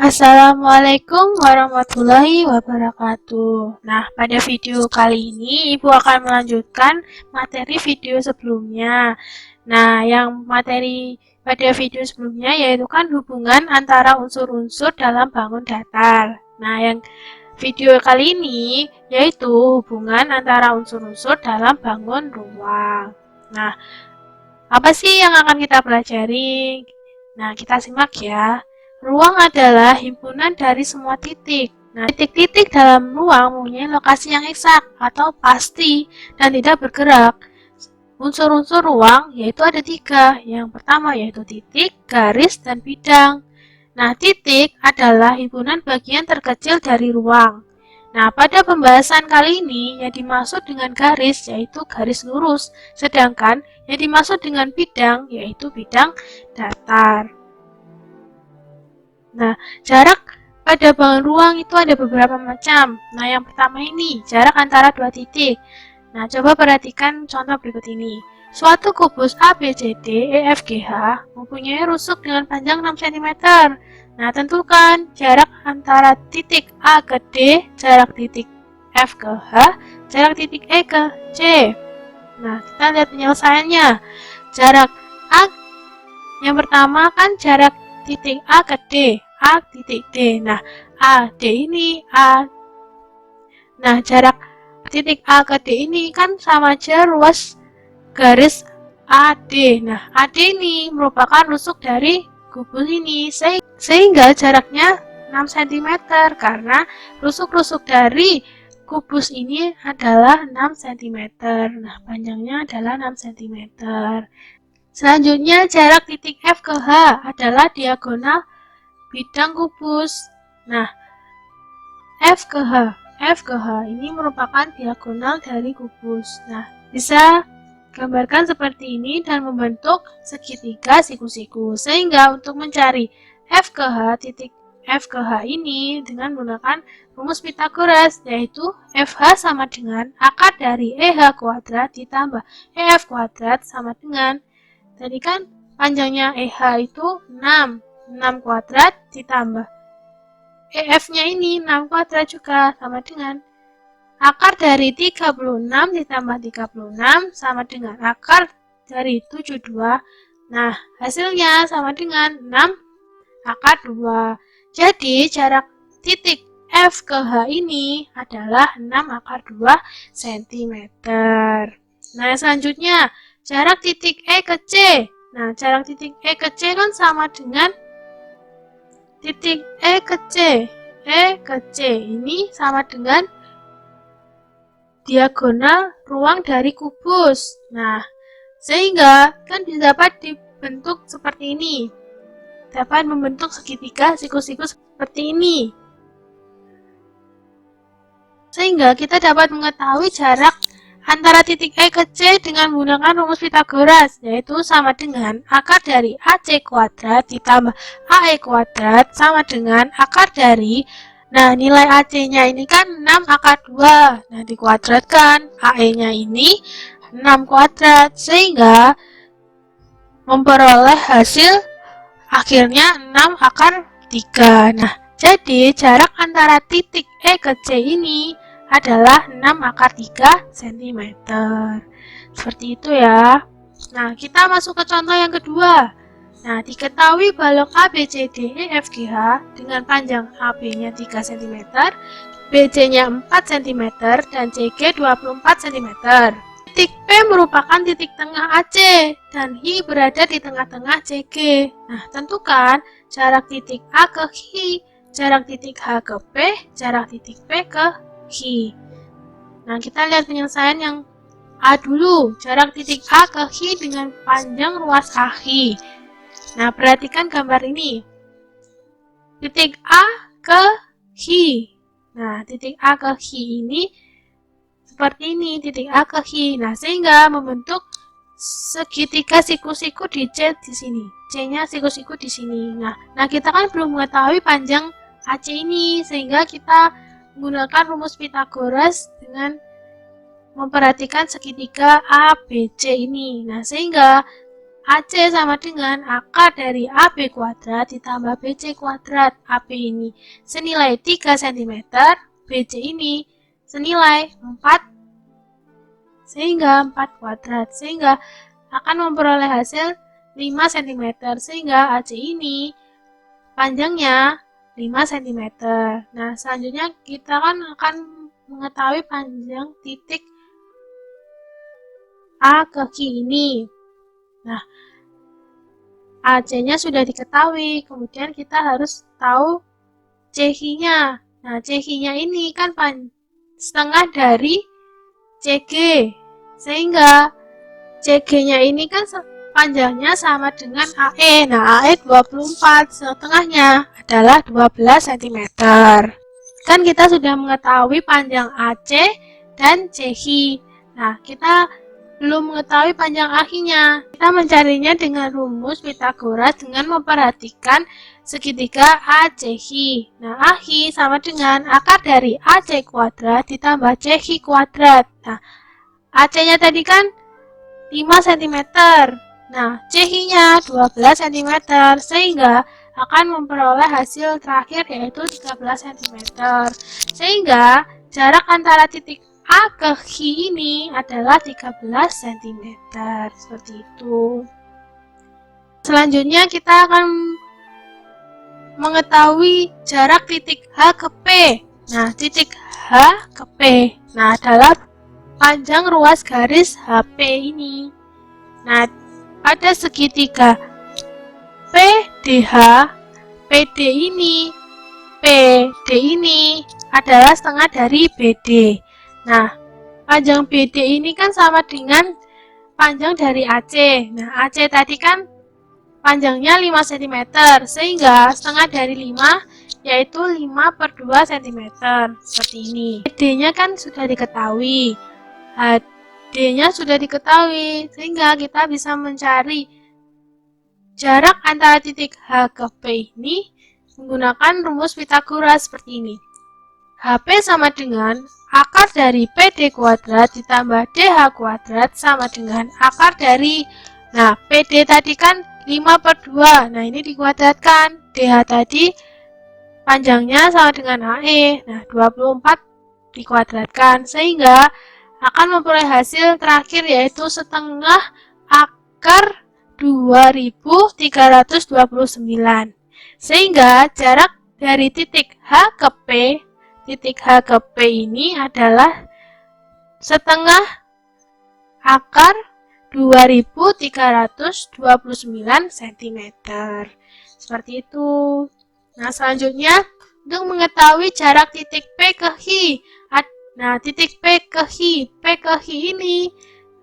Assalamualaikum warahmatullahi wabarakatuh. Nah, pada video kali ini Ibu akan melanjutkan materi video sebelumnya. Nah, yang materi pada video sebelumnya yaitu kan hubungan antara unsur-unsur dalam bangun datar. Nah, yang video kali ini yaitu hubungan antara unsur-unsur dalam bangun ruang. Nah, apa sih yang akan kita pelajari? Nah, kita simak ya. Ruang adalah himpunan dari semua titik. Nah, titik-titik dalam ruang mempunyai lokasi yang eksak atau pasti dan tidak bergerak. Unsur-unsur ruang yaitu ada 3. Yang pertama yaitu titik, garis, dan bidang. Nah, titik adalah himpunan bagian terkecil dari ruang. Nah, pada pembahasan kali ini yang dimaksud dengan garis yaitu garis lurus, sedangkan yang dimaksud dengan bidang yaitu bidang datar. Nah, jarak pada bangun ruang itu ada beberapa macam. Nah, yang pertama ini, jarak antara dua titik. Nah, coba perhatikan contoh berikut ini. Suatu kubus ABCD EFGH mempunyai rusuk dengan panjang 6 cm. Nah, tentukan jarak antara titik A ke D, jarak titik F ke H, jarak titik E ke C. Nah, kita lihat penyelesaiannya. Jarak A, yang pertama kan jarak titik A ke D, A titik D. Nah, A, D ini A. Nah, jarak titik A ke D ini kan sama aja ruas garis AD. Nah, AD ini merupakan rusuk dari kubus ini, sehingga jaraknya 6 cm karena rusuk-rusuk dari kubus ini adalah 6 cm. Nah, panjangnya adalah 6 cm. Selanjutnya, jarak titik F ke H adalah diagonal bidang kubus. Nah, F ke H ini merupakan diagonal dari kubus. Nah, bisa gambarkan seperti ini dan membentuk segitiga siku-siku. Sehingga untuk mencari F ke H, titik F ke H ini dengan menggunakan rumus Pythagoras, yaitu FH sama dengan akar dari EH kuadrat ditambah EF kuadrat sama dengan, tadi kan panjangnya EH itu 6 kuadrat ditambah EF-nya ini 6 kuadrat juga sama dengan akar dari 36 ditambah 36 sama dengan akar dari 72. Nah, hasilnya sama dengan 6 akar 2. Jadi, jarak titik F ke H ini adalah 6 akar 2 cm. Nah, selanjutnya, jarak titik E ke C. Nah, jarak titik E ke C kan sama dengan titik E ke C. E ke C ini sama dengan diagonal ruang dari kubus. Nah, sehingga kan dapat dibentuk seperti ini. Dapat membentuk segitiga siku-siku seperti ini. Sehingga kita dapat mengetahui jarak antara titik E ke C dengan menggunakan rumus Pythagoras, yaitu sama dengan akar dari AC kuadrat ditambah AE kuadrat sama dengan akar dari, nah nilai AC-nya ini kan 6 akar 2, nah dikuadratkan AE-nya ini 6 kuadrat, sehingga memperoleh hasil akhirnya 6 akar 3. Nah, jadi jarak antara titik E ke C ini adalah 6 akar 3 cm. Seperti itu ya. Nah, kita masuk ke contoh yang kedua. Nah, diketahui balok ABCDEFGH dengan panjang AB-nya 3 cm, BC-nya 4 cm, dan CG 24 cm. Titik P merupakan titik tengah AC dan I berada di tengah-tengah CG. Nah, tentukan jarak titik A ke I, jarak titik H ke P, jarak titik P ke I. Nah, kita lihat penyelesaian yang A dulu. Jarak titik A ke I dengan panjang ruas AI. Nah, perhatikan gambar ini. Titik A ke I. Nah, titik A ke I ini seperti ini, titik A ke I. Nah, sehingga membentuk segitiga siku-siku di C di sini. C-nya siku-siku di sini. Nah, kita kan belum mengetahui panjang AC ini, sehingga kita menggunakan rumus Pythagoras dengan memperhatikan segitiga ABC ini. Nah, sehingga AC sama dengan akar dari AB kuadrat ditambah BC kuadrat. AB ini senilai 3 cm, BC ini senilai 4, sehingga 4 kuadrat. Sehingga akan memperoleh hasil 5 cm. Sehingga AC ini panjangnya 5 cm. Nah, selanjutnya kita akan mengetahui panjang titik A ke Q ini. Nah, AC-nya sudah diketahui, kemudian kita harus tahu CQ-nya. Nah, CQ-nya ini kan setengah dari CG, sehingga CG-nya ini kan panjangnya sama dengan AE. Nah, AE 24, setengahnya adalah 12 cm. Kan kita sudah mengetahui panjang AC dan CQ. Nah, kita belum mengetahui panjang AQ-nya. Kita mencarinya dengan rumus Pitagoras dengan memperhatikan segitiga ACQ. Nah, AQ sama dengan akar dari AC kuadrat ditambah CQ kuadrat. Nah, AC-nya tadi kan 5 cm. Nah, CQ-nya 12 cm, sehingga akan memperoleh hasil terakhir yaitu 13 cm. Sehingga jarak antara titik A ke Q ini adalah 13 cm. Seperti itu. Selanjutnya kita akan mengetahui jarak titik H ke P. Nah, titik H ke P. Nah, adalah panjang ruas garis HP ini. Nah, pada segitiga PDH, PD ini adalah setengah dari BD. Nah, panjang BD ini kan sama dengan panjang dari AC. Nah, AC tadi kan panjangnya 5 cm, sehingga setengah dari 5 yaitu 5 per 2 cm. Seperti ini. BD-nya kan sudah diketahui. HD-nya sudah diketahui, sehingga kita bisa mencari jarak antara titik H ke P ini menggunakan rumus Pitagoras seperti ini. HP sama dengan akar dari PD kuadrat ditambah DH kuadrat sama dengan akar dari, nah, PD tadi kan 5 per 2, nah ini dikuadratkan. DH tadi panjangnya sama dengan AE, nah 24 dikuadratkan, sehingga akan memperoleh hasil terakhir yaitu setengah akar 2329. Sehingga jarak dari titik H ke P ini adalah setengah akar 2329 cm. Seperti itu. Nah, selanjutnya untuk mengetahui jarak titik P ke Q. Nah, titik P ke Q ini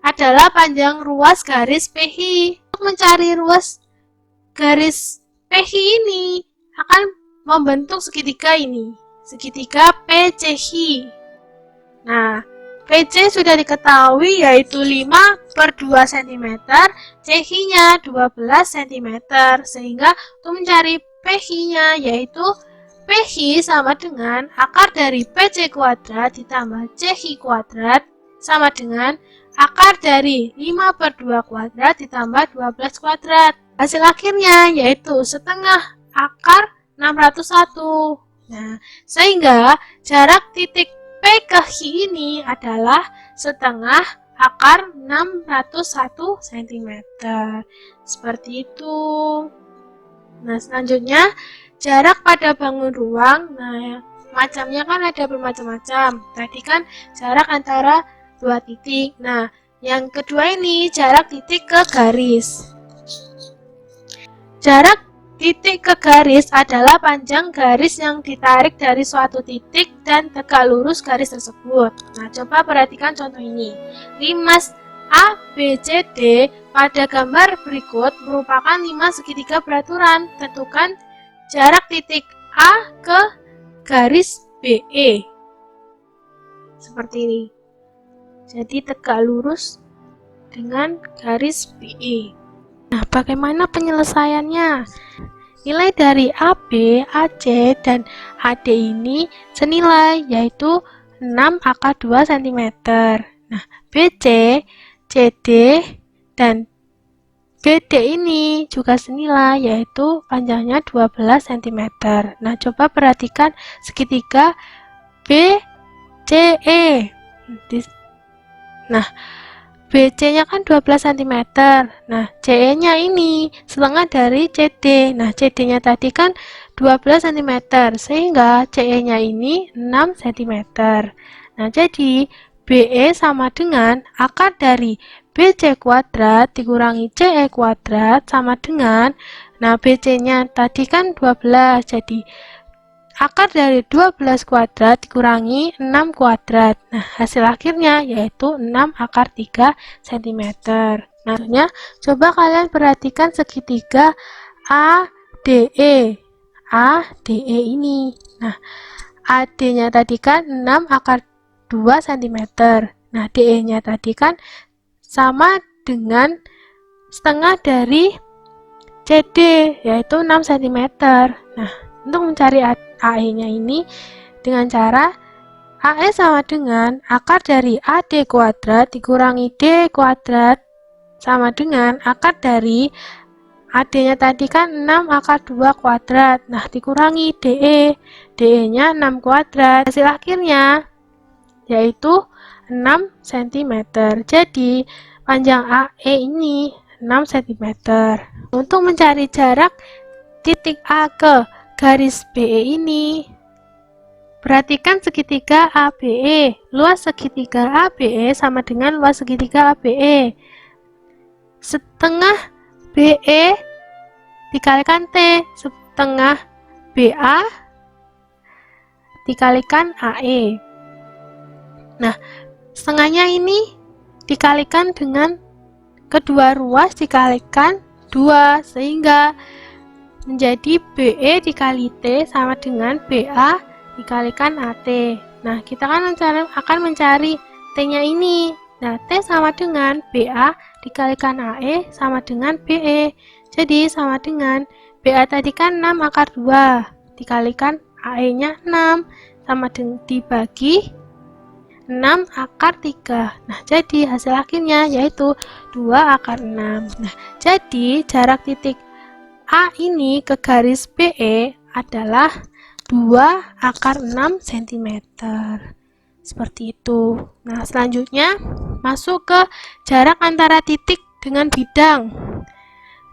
adalah panjang ruas garis PQ. Untuk mencari ruas garis PQ ini akan membentuk segitiga ini, segitiga PCQ. Nah, PC sudah diketahui yaitu 5 per 2 cm, CQ-nya 12 cm, sehingga untuk mencari PQ-nya yaitu PQ sama dengan akar dari PC kuadrat ditambah CQ kuadrat sama dengan akar dari 5 per 2 kuadrat ditambah 12 kuadrat. Hasil akhirnya yaitu setengah akar 601. Nah, sehingga jarak titik P ke Q ini adalah setengah akar 601 cm. Seperti itu. Nah, selanjutnya jarak pada bangun ruang. Nah, macamnya kan ada bermacam-macam. Tadi kan jarak antara dua titik. Nah, yang kedua ini jarak titik ke garis. Jarak titik ke garis adalah panjang garis yang ditarik dari suatu titik dan tegak lurus garis tersebut. Nah, coba perhatikan contoh ini. Limas ABCD pada gambar berikut merupakan 5 segitiga beraturan. Tentukan jarak titik A ke garis BE. Seperti ini. Jadi tegak lurus dengan garis BE. Nah, bagaimana penyelesaiannya? Nilai dari AB, AC, dan AD ini senilai, yaitu 6 akar 2 cm. Nah, BC, CD, dan BD ini juga senilai, yaitu panjangnya 12 cm. Nah, coba perhatikan segitiga BCE. Nah, BC-nya kan 12 cm. Nah, CE-nya ini setengah dari CD. Nah, CD-nya tadi kan 12 cm, sehingga CE-nya ini 6 cm. Nah, jadi BE sama dengan akar dari BC kuadrat dikurangi CE kuadrat sama dengan, nah BC-nya tadi kan 12, jadi akar dari 12 kuadrat dikurangi 6 kuadrat. Nah, hasil akhirnya yaitu 6 akar 3 cm. Nah, coba kalian perhatikan segitiga ADE. ADE ini. Nah, AD-nya tadi kan 6 akar 2 cm. Nah, DE-nya tadi kan sama dengan setengah dari CD, yaitu 6 cm. Nah, untuk mencari AE-nya ini dengan cara AE sama dengan akar dari AD kuadrat dikurangi D kuadrat sama dengan akar dari AD-nya tadi kan 6 akar 2 kuadrat. Nah, dikurangi DE. DE-nya 6 kuadrat. Hasil akhirnya yaitu 6 cm. Jadi, panjang AE ini 6 cm. Untuk mencari jarak titik A ke garis BE ini, perhatikan segitiga ABE. Luas segitiga ABE sama dengan luas segitiga ABE. Setengah BE dikalikan T, setengah BA dikalikan AE. Nah, setengahnya ini dikalikan dengan kedua ruas dikalikan 2, sehingga menjadi BE dikali T sama dengan BA dikalikan AT. Nah, kita kan akan mencari T-nya ini. Nah, T sama dengan BA dikalikan AE sama dengan BE. Jadi, sama dengan BA tadi kan 6 akar 2 dikalikan AE-nya 6 sama dengan dibagi 6 akar 3. Nah, jadi hasil akhirnya yaitu 2 akar 6. Nah, jadi jarak titik A ini ke garis BE adalah 2 akar 6 cm. Seperti itu. Nah, selanjutnya masuk ke jarak antara titik dengan bidang.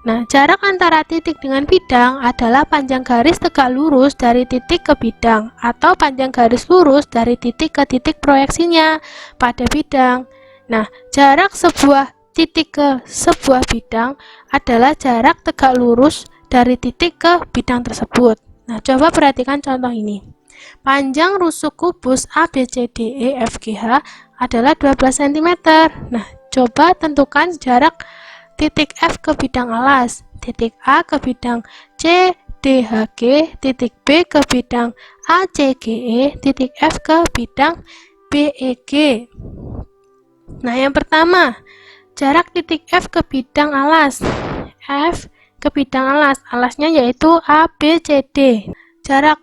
Nah, jarak antara titik dengan bidang adalah panjang garis tegak lurus dari titik ke bidang atau panjang garis lurus dari titik ke titik proyeksinya pada bidang. Nah, jarak sebuah titik ke sebuah bidang adalah jarak tegak lurus dari titik ke bidang tersebut. Nah, coba perhatikan contoh ini. Panjang rusuk kubus ABCDEFGH adalah 12 cm. Nah, coba tentukan jarak titik F ke bidang alas, titik A ke bidang CDHG, titik B ke bidang ACGE, titik F ke bidang BEG. Nah, yang pertama, jarak titik F ke bidang alas. F ke bidang alas, alasnya yaitu ABCD. Jarak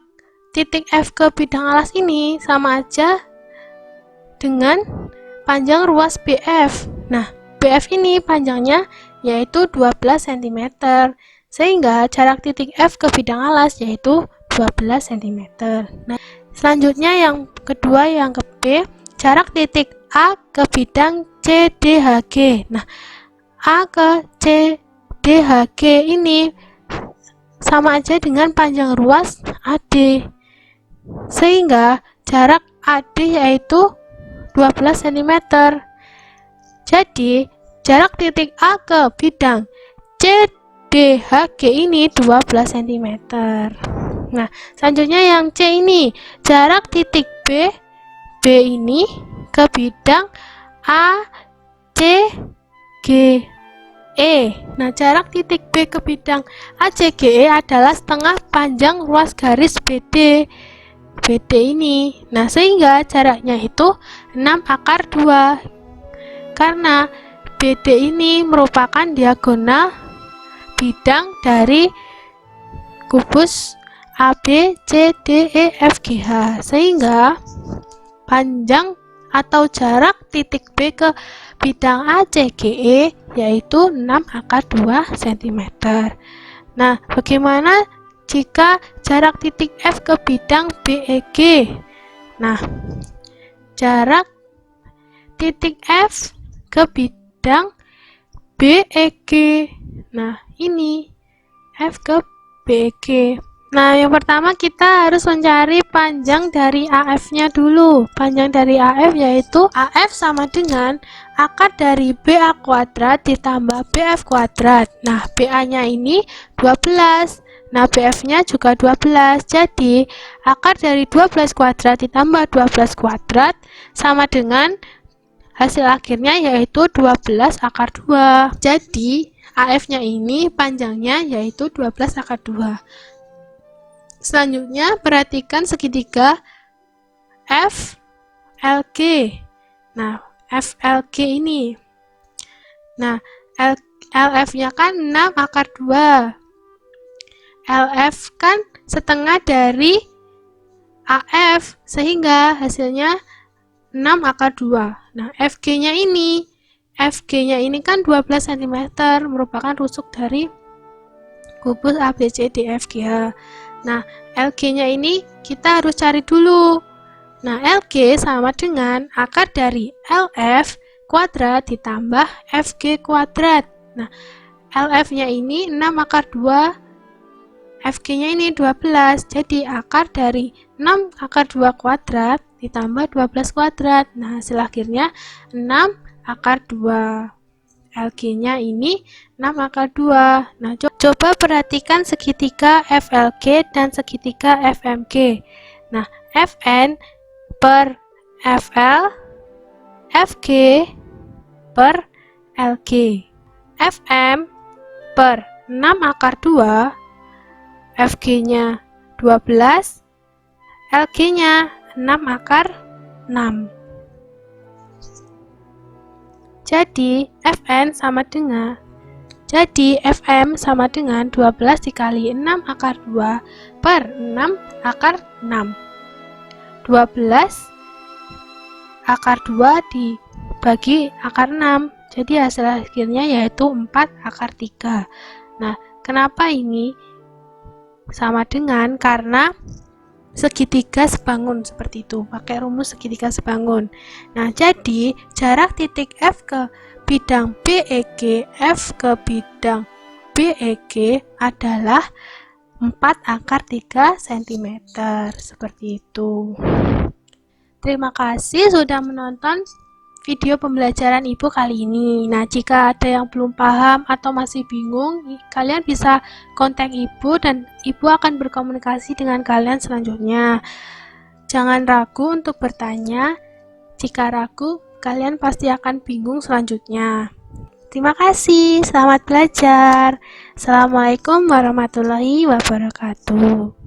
titik F ke bidang alas ini sama aja dengan panjang ruas BF. Nah, BF ini panjangnya yaitu 12 cm, sehingga jarak titik F ke bidang alas yaitu 12 cm. Nah, selanjutnya yang kedua, yang ke B, jarak titik A ke bidang CDHG. Nah, A ke CDHG ini sama aja dengan panjang ruas AD, sehingga jarak AD yaitu 12 cm. Jadi, jarak titik A ke bidang CDHG ini 12 cm. Nah, selanjutnya yang C ini, jarak titik B ini ke bidang ACGE. Nah, jarak titik B ke bidang ACGE adalah setengah panjang ruas garis BD ini. Nah, sehingga jaraknya itu 6 akar 2. Karena BD ini merupakan diagonal bidang dari kubus ABCDEFGH, sehingga panjang atau jarak titik B ke bidang ACGE yaitu 6 × 2 cm. Nah, bagaimana jika jarak titik F ke bidang BEG? Nah, jarak titik F ke bidang BEG. Nah, ini F ke BEG. Nah, yang pertama kita harus mencari panjang dari AF-nya dulu. Panjang dari AF yaitu AF sama dengan akar dari BA kuadrat ditambah BF kuadrat. Nah, BA-nya ini 12. Nah, BF-nya juga 12. Jadi, akar dari 12 kuadrat ditambah 12 kuadrat sama dengan hasil akhirnya yaitu 12 akar 2. Jadi, AF-nya ini panjangnya yaitu 12 akar 2. Selanjutnya, perhatikan segitiga FLG. Nah, FLG ini. Nah, LF-nya kan 6 akar 2. LF kan setengah dari AF, sehingga hasilnya 6 akar 2. Nah, FG-nya ini. FG-nya ini kan 12 cm, merupakan rusuk dari kubus ABCDFGH. Nah, LG-nya ini kita harus cari dulu. Nah, LG sama dengan akar dari LF kuadrat ditambah FG kuadrat. Nah, LF-nya ini 6 akar 2, FG-nya ini 12. Jadi, akar dari 6 akar 2 kuadrat ditambah 12 kuadrat. Nah, hasil akhirnya 6 akar 2. LG-nya ini 6 akar 2. Nah, coba perhatikan segitiga FLG dan segitiga FMG. Nah, FN per FL, FG per LG. FM per 6 akar 2, FG-nya 12, LG-nya 6 akar 6. Jadi, FM sama dengan 12 dikali 6 akar 2 per 6 akar 6. 12 akar 2 dibagi akar 6. Jadi hasil akhirnya yaitu 4 akar 3. Nah, kenapa ini sama dengan? Karena segitiga sebangun seperti itu, pakai rumus segitiga sebangun. Nah, jadi jarak titik F ke bidang BEG, F ke bidang BEG adalah 4 akar 3 cm, seperti itu. Terima kasih sudah menonton video pembelajaran Ibu kali ini. Nah, jika ada yang belum paham atau masih bingung, kalian bisa kontak Ibu dan Ibu akan berkomunikasi dengan kalian selanjutnya. Jangan ragu untuk bertanya. Jika ragu, kalian pasti akan bingung selanjutnya. Terima kasih, selamat belajar. Assalamualaikum warahmatullahi wabarakatuh.